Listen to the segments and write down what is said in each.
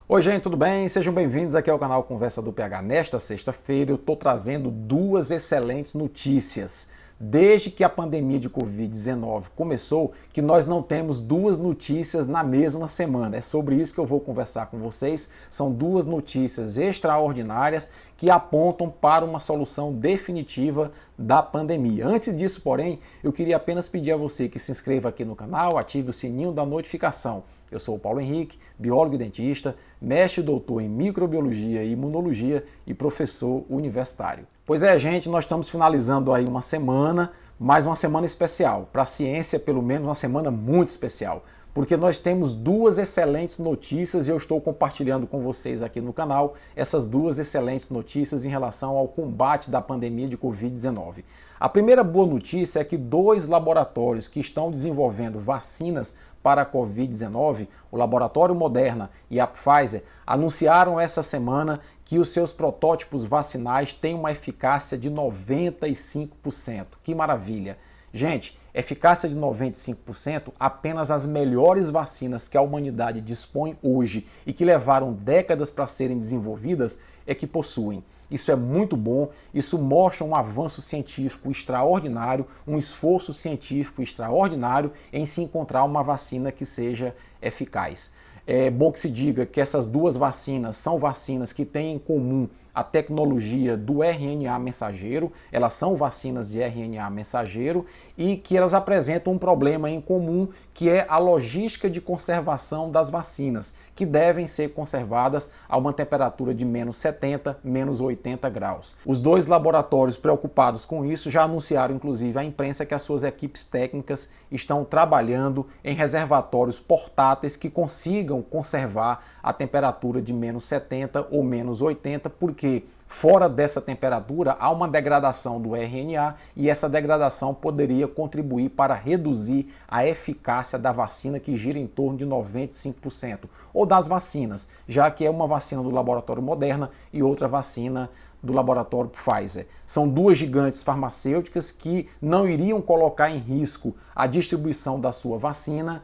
Oi gente, tudo bem? Sejam bem-vindos aqui ao canal Conversa do PH. Nesta sexta-feira eu estou trazendo duas excelentes notícias. Desde que a pandemia de Covid-19 começou, que nós não temos duas notícias na mesma semana. É sobre isso que eu vou conversar com vocês. São duas notícias extraordinárias que apontam para uma solução definitiva da pandemia. Antes disso, porém, eu queria apenas pedir a você que se inscreva aqui no canal, ative o sininho da notificação. Eu sou o Paulo Henrique, biólogo e dentista, mestre e doutor em microbiologia e imunologia e professor universitário. Pois é, gente, nós estamos finalizando aí uma semana, mais uma semana especial. Para a ciência, pelo menos uma semana muito especial, porque nós temos duas excelentes notícias e eu estou compartilhando com vocês aqui no canal essas duas excelentes notícias em relação ao combate da pandemia de Covid-19. A primeira boa notícia é que dois laboratórios que estão desenvolvendo vacinas para a Covid-19, o laboratório Moderna e a Pfizer, anunciaram essa semana que os seus protótipos vacinais têm uma eficácia de 95%. Que maravilha! Gente, eficácia de 95%, apenas as melhores vacinas que a humanidade dispõe hoje e que levaram décadas para serem desenvolvidas é que possuem. Isso é muito bom, isso mostra um avanço científico extraordinário, um esforço científico extraordinário em se encontrar uma vacina que seja eficaz. É bom que se diga que essas duas vacinas são vacinas que têm em comum a tecnologia do RNA mensageiro, elas são vacinas de RNA mensageiro e que elas apresentam um problema em comum, que é a logística de conservação das vacinas, que devem ser conservadas a uma temperatura de menos 70, menos 80 graus. Os dois laboratórios preocupados com isso já anunciaram, inclusive, à imprensa que as suas equipes técnicas estão trabalhando em reservatórios portáteis que consigam conservar a temperatura de menos 70 ou menos 80, porque fora dessa temperatura há uma degradação do RNA e essa degradação poderia contribuir para reduzir a eficácia da vacina, que gira em torno de 95%, ou das vacinas, já que é uma vacina do laboratório Moderna e outra vacina do laboratório Pfizer. São duas gigantes farmacêuticas que não iriam colocar em risco a distribuição da sua vacina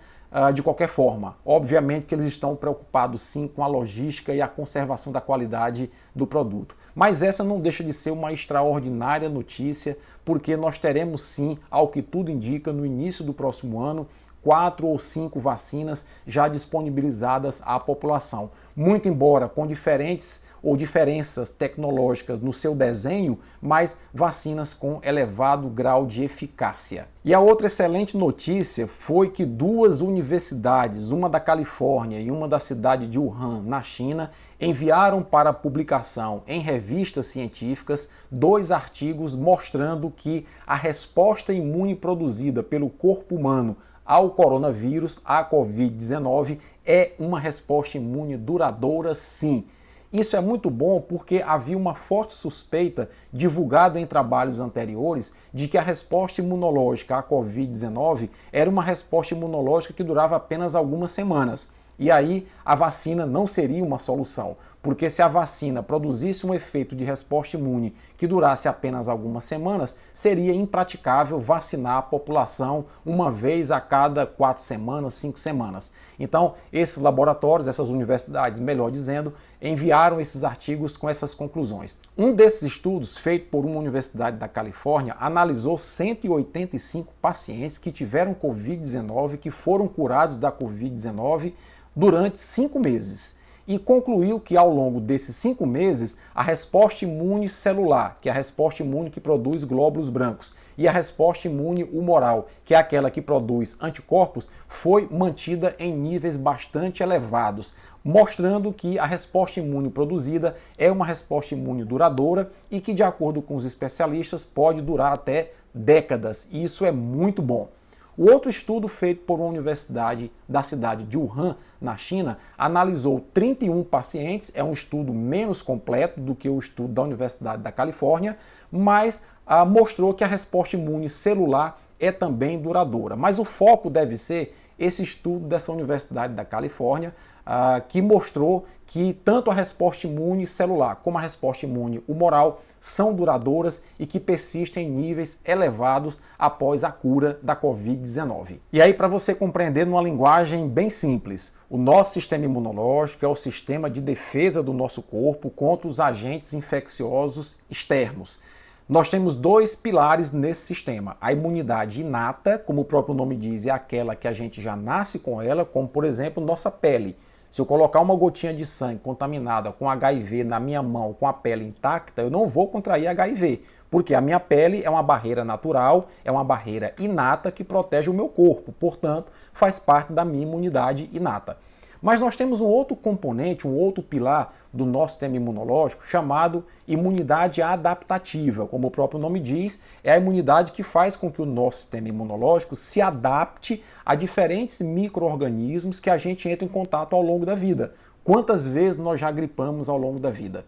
de qualquer forma. Obviamente que eles estão preocupados sim com a logística e a conservação da qualidade do produto. Mas essa não deixa de ser uma extraordinária notícia, porque nós teremos sim, ao que tudo indica, no início do próximo ano, 4 ou 5 vacinas já disponibilizadas à população. Muito embora com diferenças tecnológicas no seu desenho, mas vacinas com elevado grau de eficácia. E a outra excelente notícia foi que duas universidades, uma da Califórnia e uma da cidade de Wuhan, na China, enviaram para publicação em revistas científicas 2 artigos mostrando que a resposta imune produzida pelo corpo humano ao coronavírus, à Covid-19, é uma resposta imune duradoura, sim. Isso é muito bom porque havia uma forte suspeita, divulgada em trabalhos anteriores, de que a resposta imunológica à Covid-19 era uma resposta imunológica que durava apenas algumas semanas. E aí a vacina não seria uma solução, porque se a vacina produzisse um efeito de resposta imune que durasse apenas algumas semanas, seria impraticável vacinar a população uma vez a cada 4 semanas, 5 semanas. Então, esses laboratórios, essas universidades, melhor dizendo, enviaram esses artigos com essas conclusões. Um desses estudos, feito por uma universidade da Califórnia, analisou 185 pacientes que tiveram Covid-19, que foram curados da Covid-19 durante 5 meses. E concluiu que ao longo desses 5 meses, a resposta imune celular, que é a resposta imune que produz glóbulos brancos, e a resposta imune humoral, que é aquela que produz anticorpos, foi mantida em níveis bastante elevados, mostrando que a resposta imune produzida é uma resposta imune duradoura e que, de acordo com os especialistas, pode durar até décadas. E isso é muito bom. O outro estudo, feito por uma universidade da cidade de Wuhan, na China, analisou 31 pacientes, é um estudo menos completo do que o estudo da Universidade da Califórnia, mas mostrou que a resposta imune celular é também duradoura. Mas o foco deve ser esse estudo dessa Universidade da Califórnia, que mostrou que tanto a resposta imune celular como a resposta imune humoral são duradouras e que persistem em níveis elevados após a cura da Covid-19. E aí, para você compreender numa linguagem bem simples, o nosso sistema imunológico é o sistema de defesa do nosso corpo contra os agentes infecciosos externos. Nós temos dois pilares nesse sistema. A imunidade inata, como o próprio nome diz, é aquela que a gente já nasce com ela, como por exemplo nossa pele. Se eu colocar uma gotinha de sangue contaminada com HIV na minha mão, com a pele intacta, eu não vou contrair HIV, porque a minha pele é uma barreira natural, é uma barreira inata que protege o meu corpo, portanto, faz parte da minha imunidade inata. Mas nós temos um outro componente, um outro pilar do nosso sistema imunológico chamado imunidade adaptativa. Como o próprio nome diz, é a imunidade que faz com que o nosso sistema imunológico se adapte a diferentes micro-organismos que a gente entra em contato ao longo da vida. Quantas vezes nós já gripamos ao longo da vida?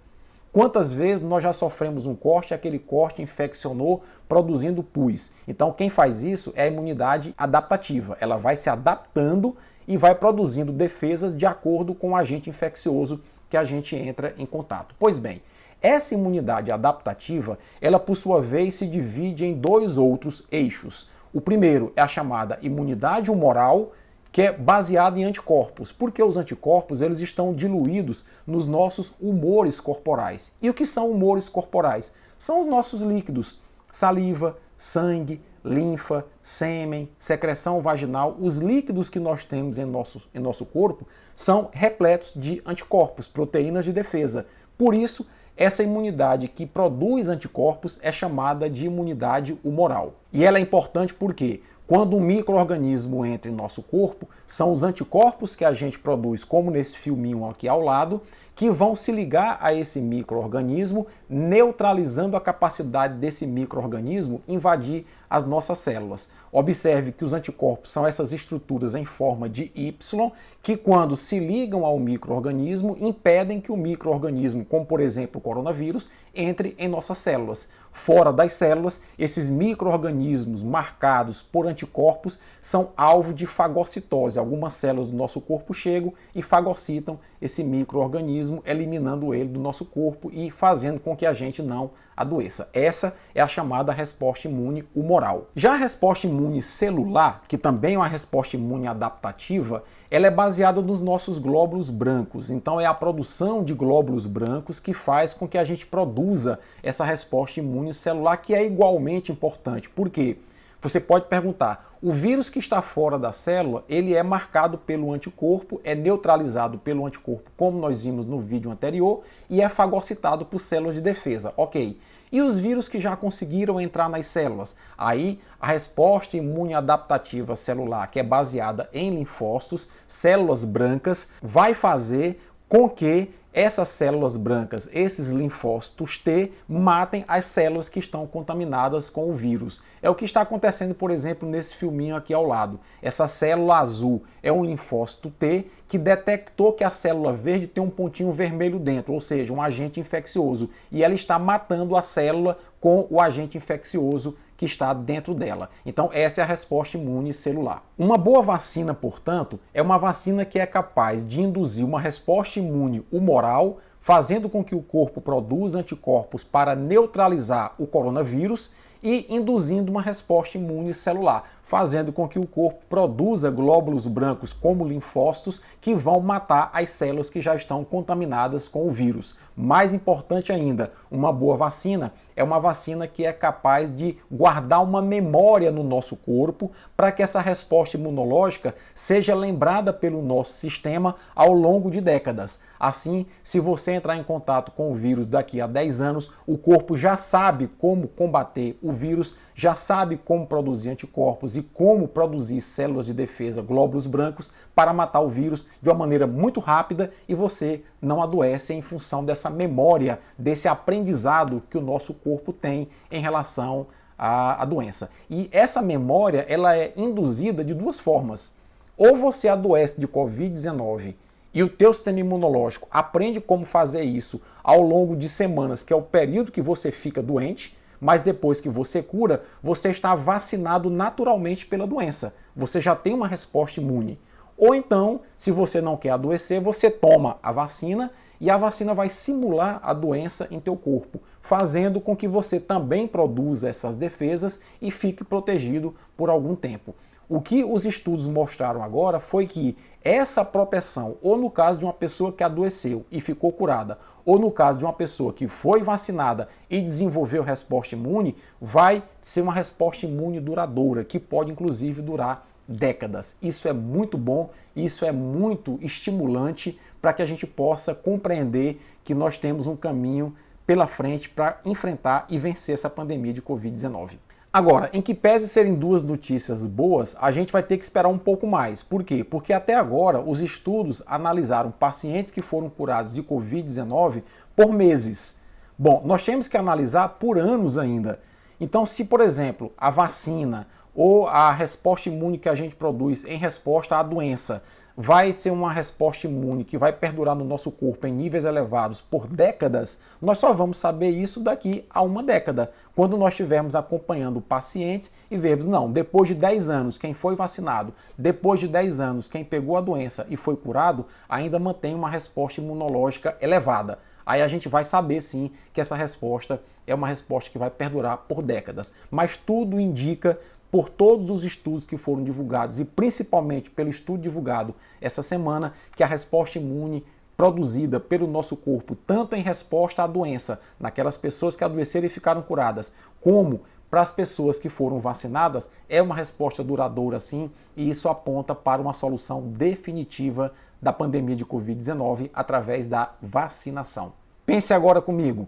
Quantas vezes nós já sofremos um corte e aquele corte infeccionou, produzindo pus? Então quem faz isso é a imunidade adaptativa. Ela vai se adaptando e vai produzindo defesas de acordo com o agente infeccioso que a gente entra em contato. Pois bem, essa imunidade adaptativa, ela por sua vez se divide em dois outros eixos. O primeiro é a chamada imunidade humoral, que é baseada em anticorpos, porque os anticorpos eles estão diluídos nos nossos humores corporais. E o que são humores corporais? São os nossos líquidos, saliva, sangue, linfa, sêmen, secreção vaginal. Os líquidos que nós temos em nosso corpo são repletos de anticorpos, proteínas de defesa. Por isso, essa imunidade que produz anticorpos é chamada de imunidade humoral. E ela é importante porque quando um micro-organismo entra em nosso corpo, são os anticorpos que a gente produz, como nesse filminho aqui ao lado, que vão se ligar a esse micro-organismo, neutralizando a capacidade desse micro-organismo invadir as nossas células. Observe que os anticorpos são essas estruturas em forma de Y, que quando se ligam ao micro-organismo, impedem que o micro-organismo, como por exemplo o coronavírus, entre em nossas células. Fora das células, esses micro-organismos marcados por anticorpos são alvo de fagocitose. Algumas células do nosso corpo chegam e fagocitam esse micro-organismo, eliminando ele do nosso corpo e fazendo com que a gente não adoeça. Essa é a chamada resposta imune humoral. Já a resposta imune celular, que também é uma resposta imune adaptativa, ela é baseada nos nossos glóbulos brancos. Então é a produção de glóbulos brancos que faz com que a gente produza essa resposta imune celular, que é igualmente importante. Por quê? Você pode perguntar, o vírus que está fora da célula, ele é marcado pelo anticorpo, é neutralizado pelo anticorpo, como nós vimos no vídeo anterior, e é fagocitado por células de defesa. Ok. E os vírus que já conseguiram entrar nas células? Aí a resposta imune adaptativa celular, que é baseada em linfócitos, células brancas, vai fazer com que essas células brancas, esses linfócitos T, matem as células que estão contaminadas com o vírus. É o que está acontecendo, por exemplo, nesse filminho aqui ao lado. Essa célula azul é um linfócito T que detectou que a célula verde tem um pontinho vermelho dentro, ou seja, um agente infeccioso, e ela está matando a célula com o agente infeccioso que está dentro dela. Então essa é a resposta imune celular. Uma boa vacina, portanto, é uma vacina que é capaz de induzir uma resposta imune humoral, fazendo com que o corpo produza anticorpos para neutralizar o coronavírus e induzindo uma resposta imune celular, fazendo com que o corpo produza glóbulos brancos como linfócitos que vão matar as células que já estão contaminadas com o vírus. Mais importante ainda, uma boa vacina é uma vacina que é capaz de guardar uma memória no nosso corpo para que essa resposta imunológica seja lembrada pelo nosso sistema ao longo de décadas. Assim, se você entrar em contato com o vírus daqui a 10 anos, o corpo já sabe como combater o vírus, já sabe como produzir anticorpos e como produzir células de defesa, glóbulos brancos, para matar o vírus de uma maneira muito rápida e você não adoece em função dessa memória, desse aprendizado que o nosso corpo tem em relação à doença. E essa memória, ela é induzida de duas formas. Ou você adoece de Covid-19 e o teu sistema imunológico aprende como fazer isso ao longo de semanas, que é o período que você fica doente, mas depois que você cura, você está vacinado naturalmente pela doença. Você já tem uma resposta imune. Ou então, se você não quer adoecer, você toma a vacina e a vacina vai simular a doença em teu corpo, fazendo com que você também produza essas defesas e fique protegido por algum tempo. O que os estudos mostraram agora foi que essa proteção, ou no caso de uma pessoa que adoeceu e ficou curada, ou no caso de uma pessoa que foi vacinada e desenvolveu resposta imune, vai ser uma resposta imune duradoura, que pode inclusive durar décadas. Isso é muito bom, isso é muito estimulante para que a gente possa compreender que nós temos um caminho pela frente para enfrentar e vencer essa pandemia de Covid-19. Agora, em que pese serem duas notícias boas, a gente vai ter que esperar um pouco mais. Por quê? Porque até agora os estudos analisaram pacientes que foram curados de Covid-19 por meses. Bom, nós temos que analisar por anos ainda. Então, se, por exemplo, a vacina ou a resposta imune que a gente produz em resposta à doença vai ser uma resposta imune que vai perdurar no nosso corpo em níveis elevados por décadas, nós só vamos saber isso daqui a uma década, quando nós estivermos acompanhando pacientes e vermos, não, depois de 10 anos quem foi vacinado, depois de 10 anos quem pegou a doença e foi curado, ainda mantém uma resposta imunológica elevada. Aí a gente vai saber sim que essa resposta é uma resposta que vai perdurar por décadas. Mas tudo indica, por todos os estudos que foram divulgados e principalmente pelo estudo divulgado essa semana, que a resposta imune produzida pelo nosso corpo, tanto em resposta à doença, naquelas pessoas que adoeceram e ficaram curadas, como para as pessoas que foram vacinadas, é uma resposta duradoura sim, e isso aponta para uma solução definitiva da pandemia de Covid-19 através da vacinação. Pense agora comigo.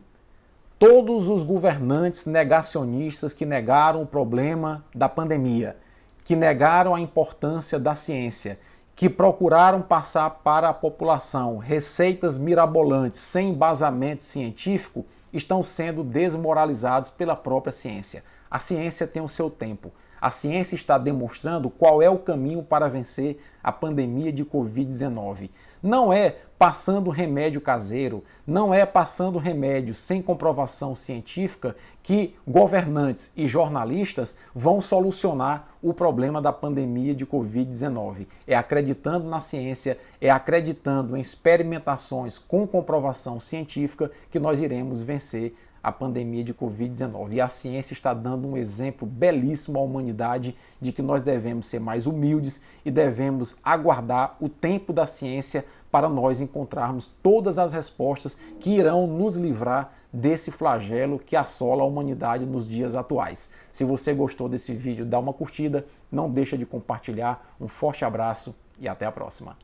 Todos os governantes negacionistas que negaram o problema da pandemia, que negaram a importância da ciência, que procuraram passar para a população receitas mirabolantes sem embasamento científico, estão sendo desmoralizados pela própria ciência. A ciência tem o seu tempo. A ciência está demonstrando qual é o caminho para vencer a pandemia de Covid-19. Não é passando remédio caseiro, não é passando remédio sem comprovação científica que governantes e jornalistas vão solucionar o problema da pandemia de Covid-19. É acreditando na ciência, é acreditando em experimentações com comprovação científica que nós iremos vencer a pandemia de Covid-19. E a ciência está dando um exemplo belíssimo à humanidade de que nós devemos ser mais humildes e devemos aguardar o tempo da ciência para nós encontrarmos todas as respostas que irão nos livrar desse flagelo que assola a humanidade nos dias atuais. Se você gostou desse vídeo, dá uma curtida, não deixa de compartilhar. Um forte abraço e até a próxima.